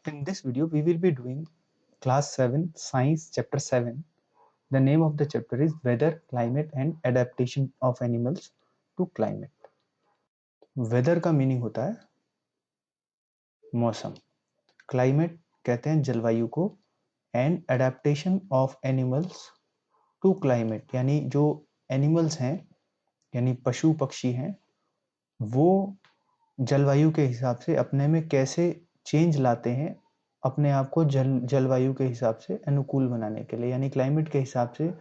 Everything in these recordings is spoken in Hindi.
In this video, we will be doing class 7 science chapter 7. The name of the chapter is weather, climate and adaptation of animals to climate. Weather का मीनिंग होता है मौसम, क्लाइमेट कहते हैं जलवायु को, and adaptation of animals to climate यानी जो एनिमल्स हैं यानी पशु पक्षी हैं वो जलवायु के हिसाब से अपने में कैसे चेंज लाते हैं, अपने आप को जलवायु के हिसाब से अनुकूल बनाने के लिए यानी क्लाइमेट के हिसाब से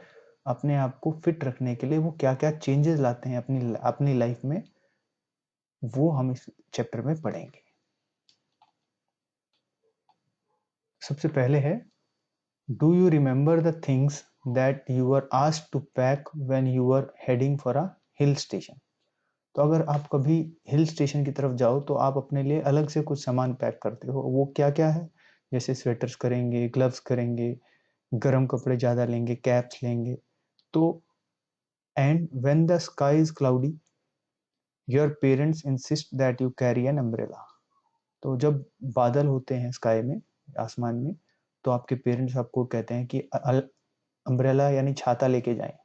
अपने आप को फिट रखने के लिए वो क्या क्या चेंजेस लाते हैं अपनी लाइफ में, वो हम इस चैप्टर में पढ़ेंगे। सबसे पहले है, do you remember the things that you were asked to pack when you were heading for a hill station. तो अगर आप कभी हिल स्टेशन की तरफ जाओ तो आप अपने लिए अलग से कुछ सामान पैक करते हो, वो क्या क्या है? जैसे स्वेटर्स करेंगे, ग्लव्स करेंगे, गर्म कपड़े ज़्यादा लेंगे, कैप्स लेंगे। तो and when the sky is cloudy your parents insist that you carry an umbrella. तो जब बादल होते हैं स्काई में, आसमान में, तो आपके पेरेंट्स आपको कहते हैं कि अम्ब्रेला यानी छाता लेके जाएं।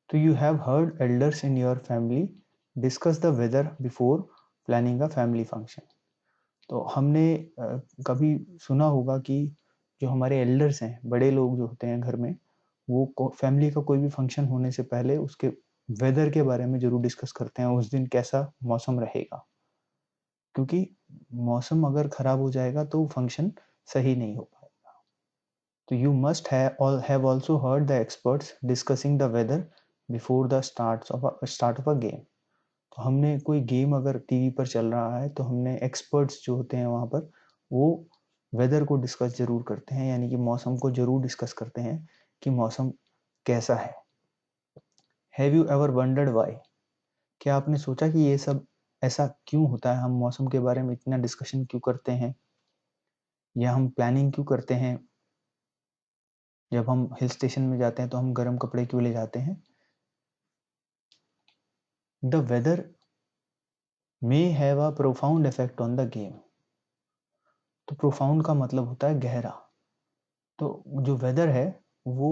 तो you have heard elders in your family discuss the weather before planning a family function. तो हमने कभी सुना होगा कि जो हमारे एल्डर्स हैं, बड़े लोग जो होते हैं घर में, वो फैमिली का कोई भी फंक्शन होने से पहले उसके वेदर के बारे में जरूर डिस्कस करते हैं, उस दिन कैसा मौसम रहेगा, क्योंकि मौसम अगर खराब हो जाएगा तो फंक्शन सही नहीं हो पाएगा। तो you must have also heard the experts discussing the weather before the start of a game. तो हमने कोई गेम अगर टीवी पर चल रहा है तो हमने एक्सपर्ट्स जो होते हैं वहाँ पर वो वेदर को डिस्कस जरूर करते हैं, यानी कि मौसम को जरूर डिस्कस करते हैं कि मौसम कैसा है। Have you ever wondered why? क्या आपने सोचा कि ये सब ऐसा क्यों होता है, हम मौसम के बारे में इतना डिस्कशन क्यों करते हैं या हम प्लानिंग क्यों करते हैं? जब हम हिल स्टेशन में जाते हैं तो हम गर्म कपड़े क्यों ले जाते हैं? The weather may have a profound effect on the game. तो प्रोफाउंड का मतलब होता है गहरा। तो जो वेदर है वो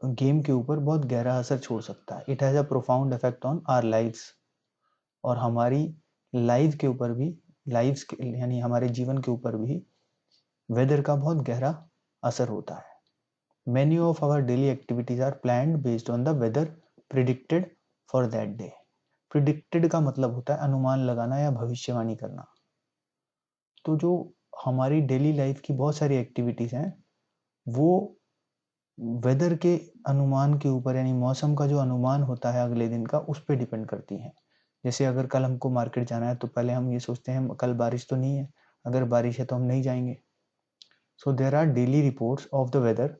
गेम के ऊपर बहुत गहरा असर छोड़ सकता है। It has a profound effect on our lives, और हमारी लाइफ के ऊपर भी, लाइव्स यानी हमारे जीवन के ऊपर भी वेदर का बहुत गहरा असर होता है। Many of our daily activities are planned based on the weather predicted for that day. Predicted का मतलब होता है अनुमान लगाना या भविष्यवाणी करना। तो जो हमारी डेली लाइफ की बहुत सारी एक्टिविटीज हैं वो वेदर के अनुमान के ऊपर, यानी मौसम का जो अनुमान होता है अगले दिन का, उस पर डिपेंड करती हैं। जैसे अगर कल हमको मार्केट जाना है तो पहले हम ये सोचते हैं कल बारिश तो नहीं है, अगर बारिश है तो हम नहीं जाएंगे। So there are daily reports of the weather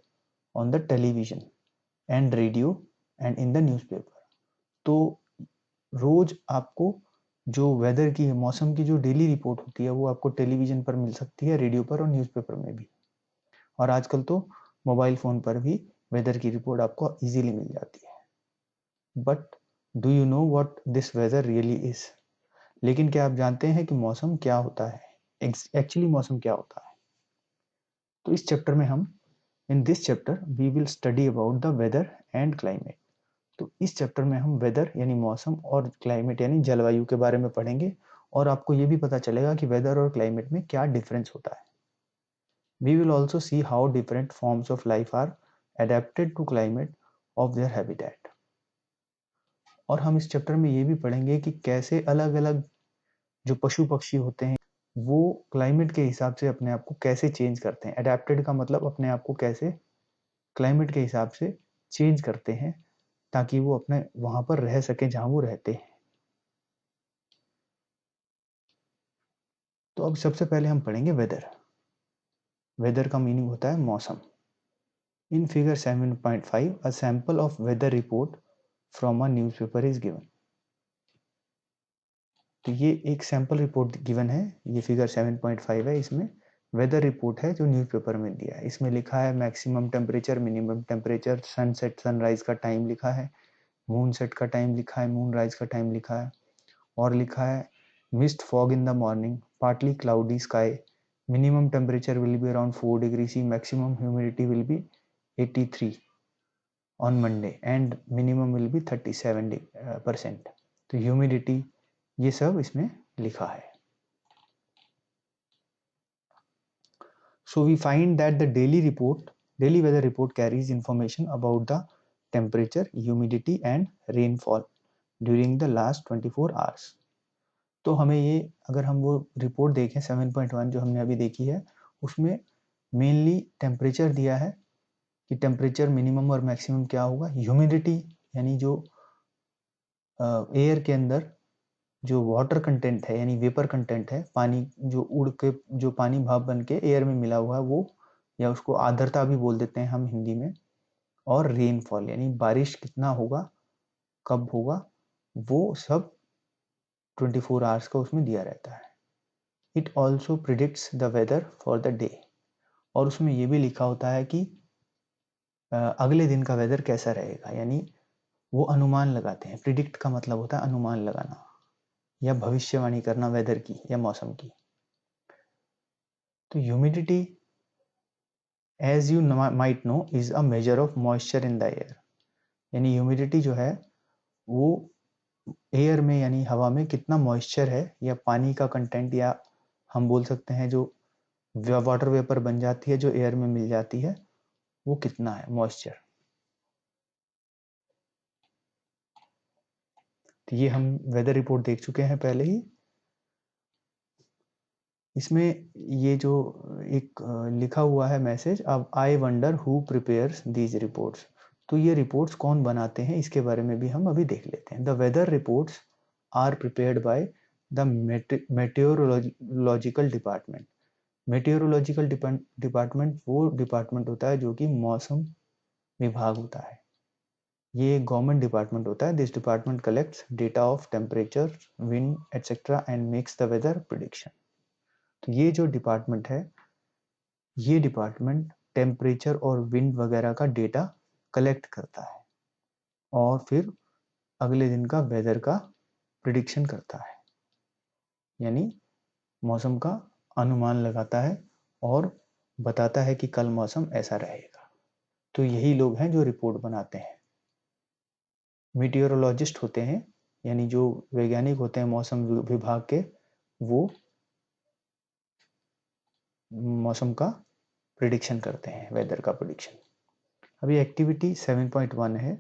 on the television and radio and in the newspaper. तो रोज आपको जो वेदर की, मौसम की जो डेली रिपोर्ट होती है वो आपको टेलीविजन पर मिल सकती है, रेडियो पर और न्यूज़पेपर में भी, और आजकल तो मोबाइल फ़ोन पर भी वेदर की रिपोर्ट आपको इजीली मिल जाती है। But do you know what this weather really is? लेकिन क्या आप जानते हैं कि मौसम क्या होता है? एक्चुअली मौसम क्या होता है? तो इस चैप्टर में हम, in this chapter we will study about the weather and climate. तो इस चैप्टर में हम वेदर यानी मौसम और क्लाइमेट यानी जलवायु के बारे में पढ़ेंगे, और आपको ये भी पता चलेगा कि वेदर और क्लाइमेट में क्या डिफरेंस होता है। We will also see how different forms of life are adapted to climate of their habitat. और हम इस चैप्टर में ये भी पढ़ेंगे कि कैसे अलग अलग जो पशु पक्षी होते हैं वो क्लाइमेट के हिसाब से अपने आप को कैसे चेंज करते हैं। अडेप्टेड का मतलब अपने आप को कैसे क्लाइमेट के हिसाब से चेंज करते हैं ताकि वो अपने वहां पर रह सके जहां वो रहते हैं। तो अब सबसे पहले हम पढ़ेंगे वेदर। वेदर का मीनिंग होता है मौसम। In figure 7.5 a sample of weather report from a newspaper is given. तो ये एक सैंपल रिपोर्ट गिवन है, ये फिगर 7.5 है, इसमें वेदर रिपोर्ट है जो न्यूज़पेपर में दिया है। इसमें लिखा है maximum temperature, minimum temperature, sunset sunrise का टाइम लिखा है, मून सेट का टाइम लिखा है, मून राइज का टाइम लिखा है, और लिखा है mist fog in the morning, partly cloudy sky, minimum temperature will be around 4 degrees C, maximum humidity will be 83 on Monday and minimum will be 37%. तो ह्यूमिडिटी ये सब इसमें लिखा है. So we find that the daily weather report carries information about the temperature, humidity and rainfall during the last 24 hours. तो हमें ये अगर हम वो रिपोर्ट देखें 7.1 जो हमने अभी देखी है उसमें मेनली टेम्परेचर दिया है कि टेम्परेचर मिनिमम और मैक्सिमम क्या होगा. ह्यूमिडिटी यानी जो एयर के अंदर जो वाटर कंटेंट है यानी वेपर कंटेंट है, पानी जो उड़ के जो पानी भाप बन के एयर में मिला हुआ है वो, या उसको आर्द्रता भी बोल देते हैं हम हिंदी में. और रेनफॉल यानी बारिश कितना होगा, कब होगा, वो सब 24 आवर्स का उसमें दिया रहता है. It also predicts the weather for the day. और उसमें ये भी लिखा होता है कि अगले दिन का वेदर कैसा रहेगा, यानी वो अनुमान लगाते हैं. प्रिडिक्ट का मतलब होता है अनुमान लगाना या भविष्यवाणी करना वेदर की या मौसम की. तो humidity as you might know is a measure of moisture in the air. यानी ह्यूमिडिटी जो है वो एयर में यानी हवा में कितना मॉइस्चर है या पानी का कंटेंट, या हम बोल सकते हैं जो वाटर वेपर बन जाती है जो एयर में मिल जाती है वो कितना है मॉइस्चर. तो ये हम वेदर रिपोर्ट देख चुके हैं पहले ही. इसमें ये जो एक लिखा हुआ है मैसेज, अब I wonder who prepares these reports. तो ये रिपोर्ट्स कौन बनाते हैं इसके बारे में भी हम अभी देख लेते हैं. The weather reports are prepared by the meteorological department. Meteorological department वो डिपार्टमेंट होता है जो कि मौसम विभाग होता है. ये गवर्नमेंट डिपार्टमेंट होता है. This department collects data of temperature, wind etcetera and makes the weather prediction. तो ये जो डिपार्टमेंट है ये डिपार्टमेंट टेम्परेचर और विंड वगैरह का डेटा कलेक्ट करता है और फिर अगले दिन का वेदर का प्रिडिक्शन करता है, यानी मौसम का अनुमान लगाता है और बताता है कि कल मौसम ऐसा रहेगा. तो यही लोग हैं जो रिपोर्ट बनाते हैं. मीटियोरोलॉजिस्ट होते हैं यानी जो वैज्ञानिक होते हैं मौसम विभाग के, वो मौसम का प्रिडिक्शन करते हैं, वेदर का प्रिडिक्शन. अभी एक्टिविटी 7.1 है,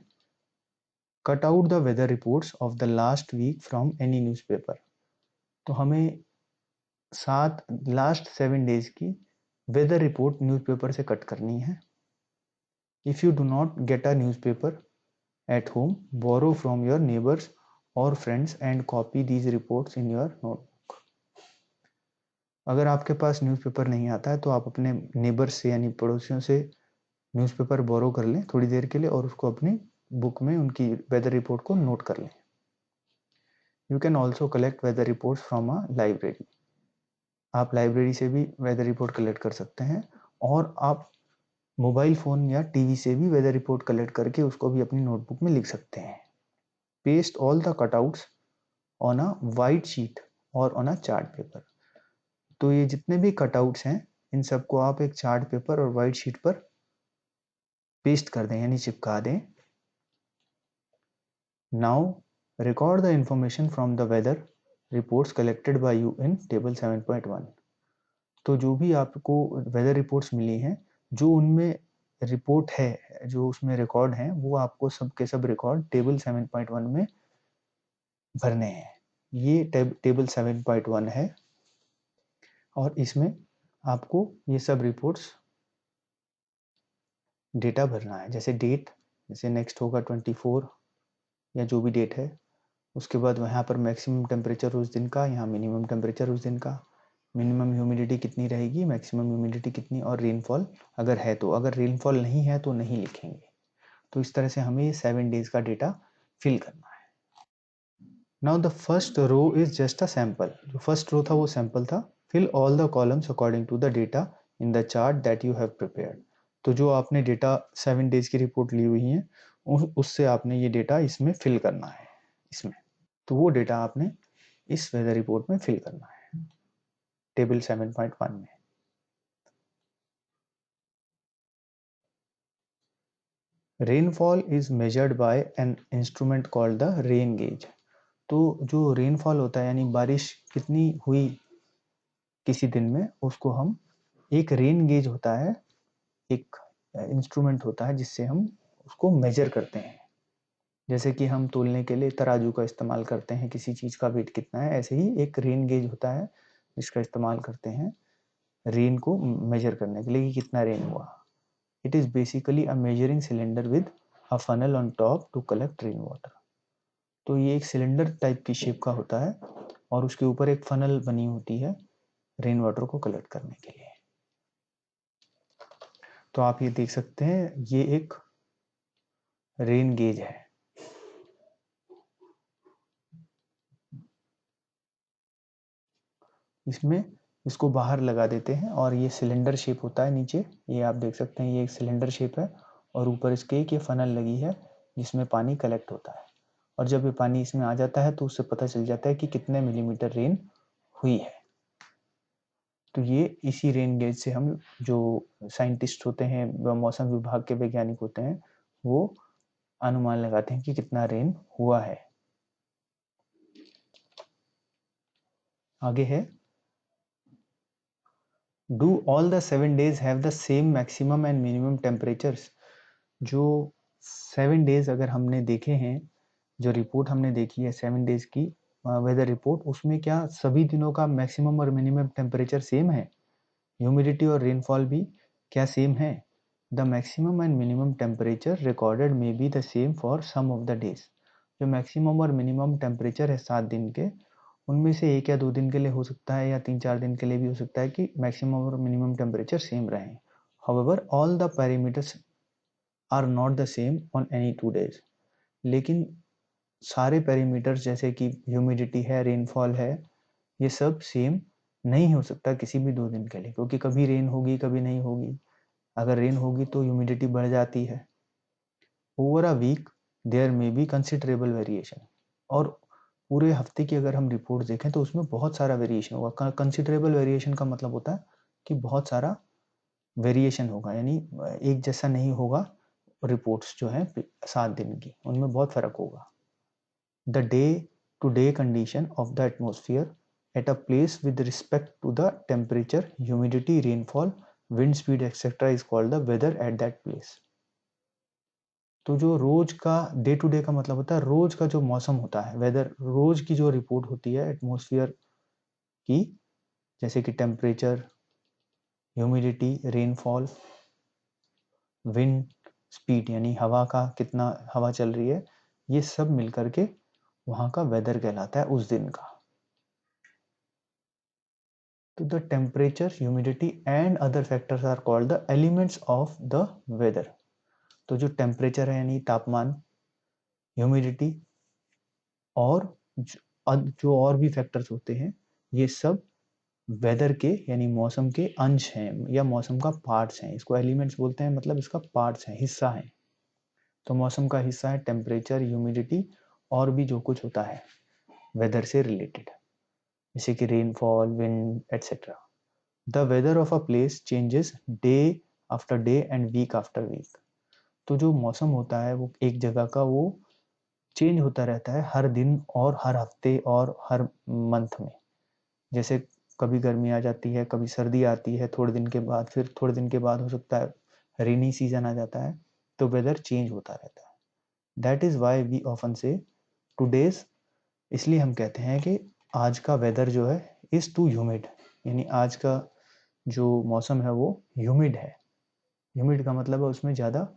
cut out the weather reports of the last week from any newspaper. तो हमें लास्ट 7 डेज की वेदर रिपोर्ट न्यूज़पेपर से कट करनी है. If you do not get a newspaper at home, borrow from your neighbours or friends and copy these reports in your notebook. अगर आपके पास न्यूज़पेपर नहीं आता है तो आप अपने नेबर्स से यानी पड़ोसियों से न्यूज़पेपर बोरो कर लें थोड़ी देर के लिए और उसको अपनी बुक में उनकी वेदर रिपोर्ट को नोट कर लें. You can also collect weather reports from a library. आप लाइब्रेरी से भी वेदर रिपोर्ट कलेक्ट कर सकते हैं और आप मोबाइल फ़ोन या टीवी से भी वेदर रिपोर्ट कलेक्ट करके उसको भी अपनी नोटबुक में लिख सकते हैं. Paste all the cutouts on a white sheet और ऑन अ चार्ट पेपर. तो ये जितने भी कटआउट्स हैं इन सबको आप एक चार्ट पेपर और वाइट शीट पर पेस्ट कर दें यानी चिपका दें. Now record the information from the weather reports collected by you in table 7.1. तो जो भी आपको वेदर रिपोर्ट्स मिली हैं, जो उनमें रिपोर्ट है, जो उसमें रिकॉर्ड हैं, वो आपको सब के सब रिकॉर्ड टेबल 7.1 में भरने हैं. ये टेबल 7.1 है और इसमें आपको ये सब रिपोर्ट्स डेटा भरना है. जैसे डेट, जैसे नेक्स्ट होगा 24 या जो भी डेट है, उसके बाद वहाँ पर मैक्सिमम टेम्परेचर उस दिन का, यहाँ मिनिमम टेम्परेचर उस दिन का, मिनिमम ह्यूमिडिटी कितनी रहेगी, मैक्सिमम ह्यूमिडिटी कितनी, और रेनफॉल अगर है तो. अगर रेनफॉल नहीं है तो नहीं लिखेंगे. तो इस तरह से हमें ये 7 डेज का डेटा फिल करना है. Now the first row is just a sample. जो फर्स्ट रो था वो सैंपल था. Fill all the columns according to the data in the chart that you have prepared. तो जो आपने डेटा 7 डेज की रिपोर्ट ली हुई है उससे आपने ये डेटा इसमें फिल करना है. इसमें तो वो डेटा आपने इस वेदर रिपोर्ट में फिल करना है टेबल 7.1 में. Rainfall is measured by an instrument called the rain gauge. तो जो रेनफॉल होता है यानी बारिश कितनी हुई किसी दिन में, उसको हम एक रेन गेज होता है, एक इंस्ट्रूमेंट होता है जिससे हम उसको मेजर करते हैं। जैसे कि हम तोलने के लिए तराजू का इस्तेमाल करते हैं किसी चीज का वेट कितना है, ऐसे ही एक रेन गेज होता है जिसका इस्तेमाल करते हैं रेन को मेजर करने के लिए कि कितना रेन हुआ। It is basically a measuring cylinder with a funnel on top to collect rain water. तो ये एक सिलेंडर टाइप की शेप का होता है और उसके ऊपर एक फनल बनी होती है रेन वाटर को कलेक्ट करने के लिए। तो आप ये देख सकते हैं, ये एक रेन गेज है। इसमें इसको बाहर लगा देते हैं और ये सिलेंडर शेप होता है नीचे, ये आप देख सकते हैं, ये एक सिलेंडर शेप है और ऊपर इसके एक ये फनल लगी है जिसमें पानी कलेक्ट होता है। और जब ये पानी इसमें आ जाता है तो उससे पता चल जाता है कि कितने मिलीमीटर रेन हुई है। तो ये इसी रेन गेज से हम जो साइंटिस्ट होते हैं, मौसम विभाग के वैज्ञानिक होते हैं, वो अनुमान लगाते हैं कि कितना रेन हुआ है। आगे है, do all the 7 days have the same maximum and minimum temperatures. जो 7 days अगर हमने देखे हैं, जो रिपोर्ट हमने देखी है 7 days की वेदर रिपोर्ट, उसमें क्या सभी दिनों का मैक्सिमम और मिनिमम टेम्परेचर सेम है? ह्यूमिडिटी और रेनफॉल भी क्या सेम है? The maximum and minimum temperature recorded may be the same for some of the days. जो मैक्सिमम और मिनिमम टेम्परेचर है 7 दिन के, उनमें से 1 या 2 दिन के लिए हो सकता है या 3-4 दिन के लिए भी हो सकता है कि मैक्सिमम और मिनिमम टेम्परेचर सेम रहे। However all the parameters are not the same on any 2 days। लेकिन सारे पैरामीटर्स जैसे कि ह्यूमिडिटी है, रेनफॉल है, ये सब सेम नहीं हो सकता किसी भी 2 दिन के लिए, क्योंकि कभी रेन होगी कभी नहीं होगी। अगर रेन होगी तो ह्यूमिडिटी बढ़ जाती है। Over a week there may be considerable variation. और पूरे हफ्ते की अगर हम रिपोर्ट देखें तो उसमें बहुत सारा वेरिएशन होगा। कंसिडरेबल वेरिएशन का मतलब होता है कि बहुत सारा वेरिएशन होगा, यानी एक जैसा नहीं होगा। रिपोर्ट्स जो है 7 दिन की, उनमें बहुत फर्क होगा। The day to day condition of the atmosphere at a place with respect to the temperature, humidity, rainfall, wind speed etcetera is called the weather at that place. तो जो रोज का डे टू डे का मतलब होता है रोज का जो मौसम होता है, वेदर, रोज की जो रिपोर्ट होती है एटमॉस्फेयर की, जैसे कि temperature, humidity, rainfall, wind speed यानी हवा का कितना हवा चल रही है, ये सब मिलकर के वहां का वेदर कहलाता है उस दिन का। तो the temperature, humidity and other factors are called the elements of the weather. तो जो टेम्परेचर है यानी तापमान, ह्यूमिडिटी और जो और भी फैक्टर्स होते हैं, ये सब वेदर के यानी मौसम के अंश हैं या मौसम का पार्ट्स हैं। इसको एलिमेंट्स बोलते हैं, मतलब इसका पार्ट्स हैं, हिस्सा है। तो मौसम का हिस्सा है टेम्परेचर, ह्यूमिडिटी और भी जो कुछ होता है वेदर से रिलेटेड, जैसे कि rainfall, wind etcetera. The weather of a place changes day after day and week after week. तो जो मौसम होता है वो एक जगह का वो चेंज होता रहता है हर दिन और हर हफ्ते और हर मंथ में। जैसे कभी गर्मी आ जाती है, कभी सर्दी आती है, थोड़े दिन के बाद, फिर थोड़े दिन के बाद हो सकता है रेनी सीजन आ जाता है। तो वेदर चेंज होता रहता है। That is why we often say today's, इसलिए हम कहते हैं कि आज का वेदर जो है इज टू ह्यूमिड, यानी आज का जो मौसम है वो ह्यूमिड है। ह्यूमिड का मतलब है उसमें ज़्यादा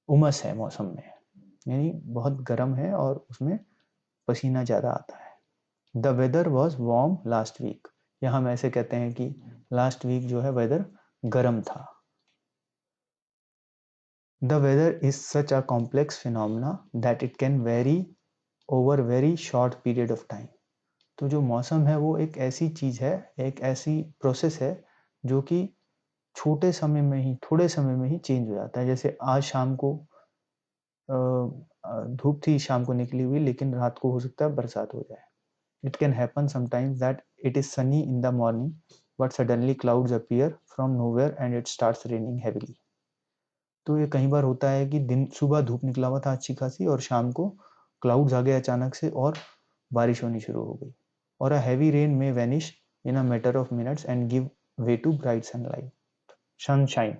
उमस है मौसम में, यानी बहुत गर्म है और उसमें पसीना ज़्यादा आता है। The weather was warm last week, या हम ऐसे कहते हैं कि लास्ट वीक जो है वेदर गर्म था। The weather is such a complex phenomena that it can vary over very short period of time. तो जो मौसम है वो एक ऐसी चीज है, एक ऐसी प्रोसेस है जो कि छोटे समय में ही, थोड़े समय में ही चेंज हो जाता है। जैसे आज शाम को धूप थी, शाम को निकली हुई, लेकिन रात को हो सकता है बरसात हो जाए। It can happen sometimes that it is sunny in the morning, but suddenly clouds appear from nowhere and it starts raining heavily. तो ये कई बार होता है कि दिन सुबह धूप निकला हुआ था अच्छी खासी और शाम को क्लाउड्स आ गए अचानक से और बारिश होनी शुरू हो गई। और a heavy rain may vanish in a matter of minutes and give way to bright sunlight sunshine.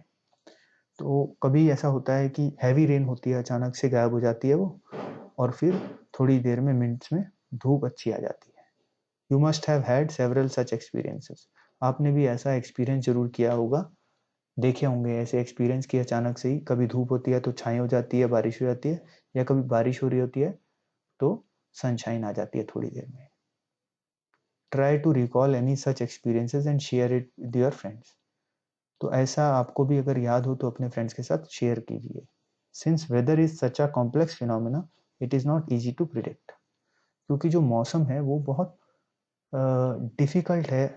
तो कभी ऐसा होता है कि हैवी रेन होती है, अचानक से गायब हो जाती है वो, और फिर थोड़ी देर में, मिनट्स में धूप अच्छी आ जाती है। You must have had several such experiences. आपने भी ऐसा एक्सपीरियंस जरूर किया होगा, देखे होंगे ऐसे एक्सपीरियंस कि अचानक से ही कभी धूप होती है तो छाई हो जाती है, बारिश हो जाती है, या कभी बारिश हो रही होती है तो सनशाइन आ जाती है थोड़ी देर में। Try to recall any such experiences and share it with your friends. तो ऐसा आपको भी अगर याद हो तो अपने फ्रेंड्स के साथ शेयर कीजिए। Since weather is such a complex phenomena, it is not easy to predict. क्योंकि जो मौसम है वो बहुत डिफिकल्ट है,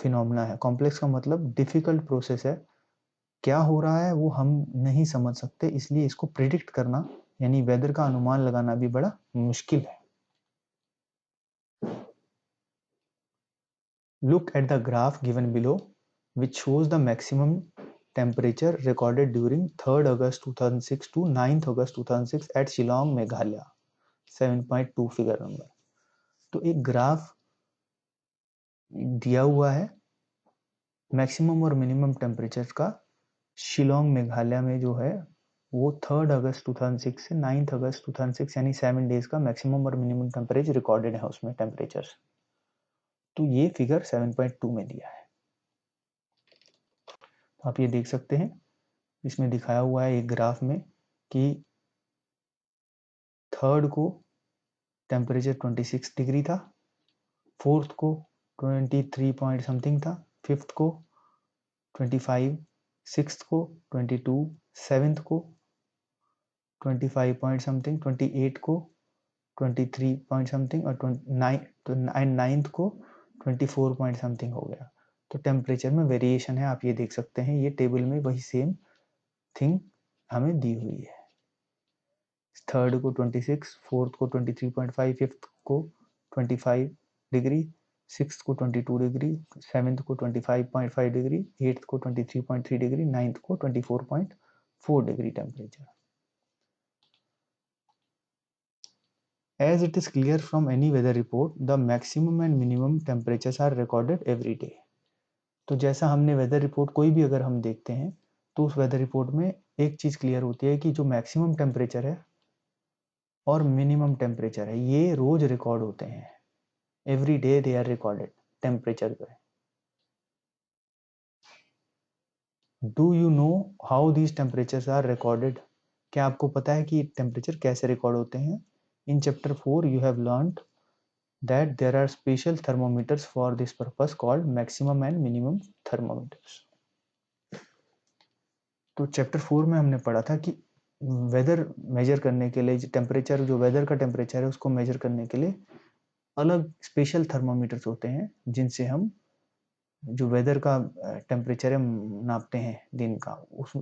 फिनोमिना है। कॉम्प्लेक्स का मतलब डिफिकल्ट प्रोसेस है, क्या हो रहा है वो हम नहीं समझ सकते, इसलिए इसको प्रिडिक्ट करना यानी वेदर का अनुमान लगाना भी बड़ा मुश्किल है। Look at the graph given below which shows the maximum temperature recorded during 3rd August 2006 to 9th August 2006 at Shillong, Meghalaya, 7.2 figure number. तो एक ग्राफ दिया हुआ है मैक्सिमम और मिनिमम टेम्परेचर का शिलोंग मेघालय में जो है वो 3rd अगस्त 2006 से 9th अगस्त 2006 यानी 7 डेज का मैक्सिमम और मिनिमम टेम्परेचर रिकॉर्डेड है उसमें टेम्परेचर। तो ये फिगर 7.2 में दिया है, तो आप ये देख सकते हैं इसमें दिखाया हुआ है एक ग्राफ में कि 3rd को टेम्परेचर 26 डिग्री था, 4th को 23 पॉइंट समथिंग था, 5th को 25, 6th को 22, 7th को 25 पॉइंट समथिंग, 28 को 23 पॉइंट समथिंग और 9th को 24 पॉइंट समथिंग हो गया। तो टेम्परेचर में वेरिएशन है, आप ये देख सकते हैं, ये टेबल में वही सेम थिंग हमें दी हुई है। 3rd को 26, 4th को 23.5, 5th को 25 डिग्री, 6th को 22 डिग्री, 7th को 25.5 डिग्री, 8th को 23.3 डिग्री, 9th को 24.4 degree temperature. As it is clear from any weather report, the maximum and minimum temperatures are recorded every day. तो जैसा हमने वेदर रिपोर्ट कोई भी अगर हम देखते हैं तो उस वेदर रिपोर्ट में एक चीज क्लियर होती है कि जो मैक्सिमम टेम्परेचर है और मिनिमम टेम्परेचर है ये रोज रिकॉर्ड होते हैं। Every day they are recorded temperature पे। Do you know how these temperatures are recorded? क्या आपको पता है कि टेम्परेचर कैसे रिकॉर्ड होते हैं? In chapter 4 you have learned that there are special thermometers for this purpose called maximum and minimum thermometers. तो चैप्टर 4 में हमने पढ़ा था कि वेदर मेजर करने के लिए टेम्परेचर, जो वेदर का टेम्परेचर है उसको मेजर करने के लिए अलग स्पेशल थर्मोमीटर्स होते हैं जिनसे हम जो वेदर का टेम्परेचर है नापते हैं दिन का, उस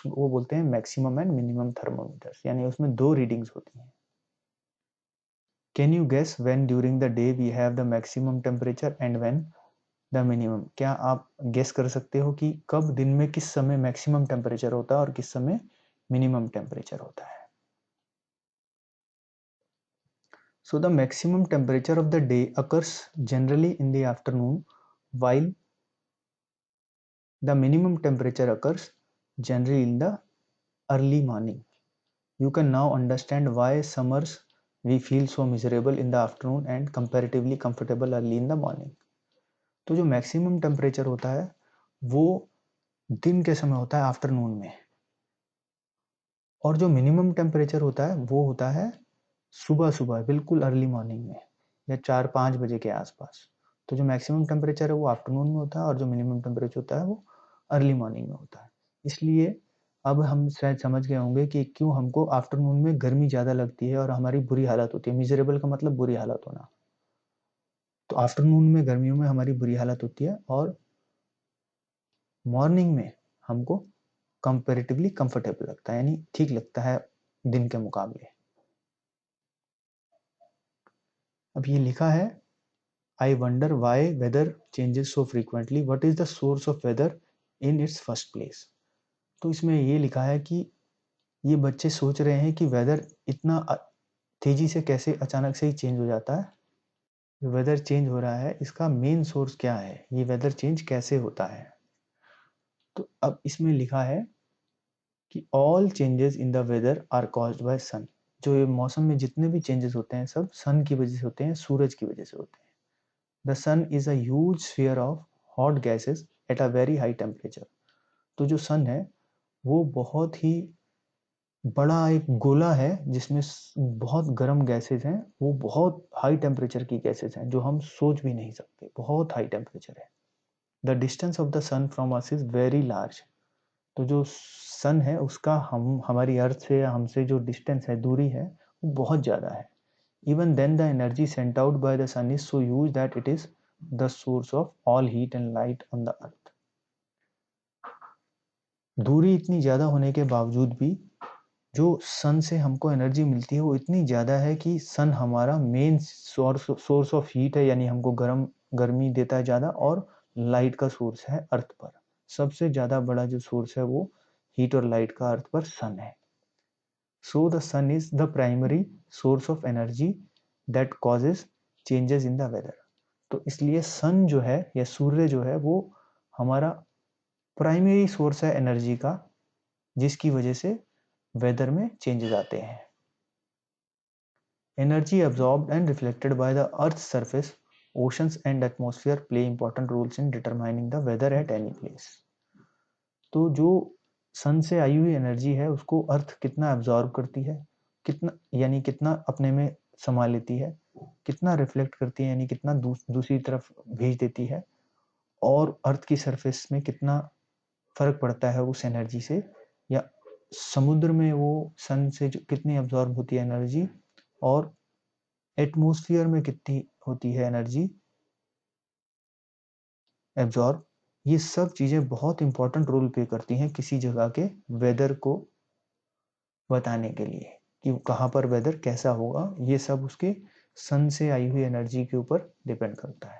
वो बोलते हैं मैक्सिमम एंड मिनिमम थर्मोमीटर्स, यानी उसमें 2 रीडिंग्स होती हैं। Can you guess when during the day we have the maximum temperature and when the minimum? क्या आप गेस कर सकते हो कि कब दिन में किस समय मैक्सिमम टेम्परेचर होता है और किस समय मिनिमम टेम्परेचर होता है? So the maximum temperature of the day occurs generally in the afternoon, while the minimum temperature occurs generally in the early morning. You can now understand why summers we feel so miserable in the afternoon and comparatively comfortable early in the morning. तो जो मैक्सिमम टेम्परेचर होता है वो दिन के समय होता है आफ्टरनून में, और जो मिनिमम टेम्परेचर होता है वो होता है सुबह सुबह बिल्कुल अर्ली मॉर्निंग में या 4-5 बजे के आसपास। तो जो मैक्सिमम टेम्परेचर है वो आफ्टरनून में होता है और जो मिनिमम टेम्परेचर होता है वो अर्ली मॉर्निंग में होता है। इसलिए अब हम शायद समझ गए होंगे कि क्यों हमको आफ्टरनून में गर्मी ज़्यादा लगती है और हमारी बुरी हालत होती है। मिजरेबल का मतलब बुरी हालत होना। तो आफ्टरनून में गर्मियों में हमारी बुरी हालत होती है और मॉर्निंग में हमको कंपेरेटिवली कंफर्टेबल लगता है, यानी ठीक लगता है दिन के मुकाबले। अब ये लिखा है I wonder why weather changes so frequently, what is the source of weather in its first place. तो इसमें ये लिखा है कि ये बच्चे सोच रहे हैं कि वेदर इतना तेजी से कैसे अचानक से ही चेंज हो जाता है। वेदर चेंज हो रहा है, इसका मेन सोर्स क्या है, ये वेदर चेंज कैसे होता है। तो अब इसमें लिखा है कि all changes in the weather are caused by sun. जो ये मौसम में जितने भी चेंजेस होते हैं सब सन की वजह से होते हैं, सूरज की वजह से होते हैं। The sun is a huge sphere of hot gases at a very high temperature. तो जो सन है वो बहुत ही बड़ा एक गोला है जिसमें बहुत गर्म गैसेस हैं, वो बहुत हाई टेम्परेचर की गैसेस हैं जो हम सोच भी नहीं सकते, बहुत हाई टेम्परेचर है। The distance of the sun from us is very large. तो जो सन है उसका हम हमारी अर्थ से या हमसे जो डिस्टेंस है, दूरी है, वो बहुत ज़्यादा है। Even then the energy sent out by the sun is so huge that it is the source of all heat and light on the earth. दूरी इतनी ज़्यादा होने के बावजूद भी जो सन से हमको एनर्जी मिलती है वो इतनी ज़्यादा है कि सन हमारा मेन सोर्स ऑफ हीट है, यानी हमको गर्मी देता है ज़्यादा, और लाइट का सोर्स है अर्थ पर। सबसे ज़्यादा बड़ा जो सोर्स है वो हीट और लाइट का अर्थ पर सन है। So the sun is the primary source of energy that causes changes in the weather. तो इसलिए सन जो है या सूर्य जो है वो हमारा प्राइमरी सोर्स है एनर्जी का, जिसकी वजह से वेदर में चेंजेस आते हैं। Energy absorbed and reflected by the Earth's surface, oceans and atmosphere play important roles in determining the weather at any place. तो जो सन से आई हुई एनर्जी है उसको अर्थ कितना एब्जॉर्ब करती है, कितना यानी कितना अपने में समा लेती है, कितना रिफ्लेक्ट करती है यानी कितना दूसरी तरफ भेज देती है, और अर्थ की सरफेस में कितना फर्क पड़ता है उस एनर्जी से, या समुद्र में वो सन से जो कितनी एब्जॉर्ब होती है एनर्जी, और एटमॉस्फेयर में कितनी होती है एनर्जी एब्जॉर्ब। ये सब चीज़ें बहुत इंपॉर्टेंट रोल प्ले करती हैं किसी जगह के वेदर को बताने के लिए कि कहाँ पर वेदर कैसा होगा। ये सब उसके सन से आई हुई एनर्जी के ऊपर डिपेंड करता है।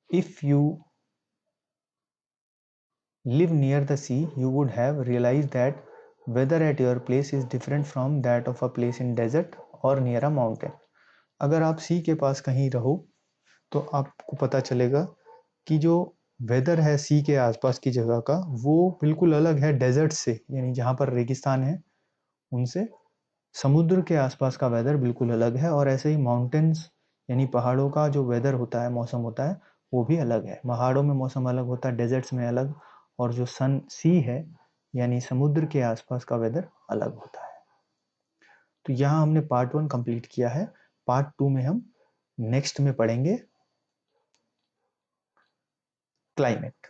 If you live near the sea, you would have realized that weather at your place is different from that of a place in desert or near a mountain. अगर आप सी के पास कहीं रहो तो आपको पता चलेगा कि जो वेदर है सी के आसपास की जगह का वो बिल्कुल अलग है डेजर्ट से, यानी जहाँ पर रेगिस्तान है उनसे। समुद्र के आसपास का वेदर बिल्कुल अलग है, और ऐसे ही माउंटेन्स यानी पहाड़ों का जो वेदर होता है, मौसम होता है, वो भी अलग है। पहाड़ों में मौसम अलग होता है, डेजर्ट्स में अलग, और जो सन सी है यानी समुद्र के आसपास का वेदर अलग होता है। तो यहाँ हमने पार्ट 1 कंप्लीट किया है। पार्ट 2 में हम नेक्स्ट में पढ़ेंगे क्लाइमेट।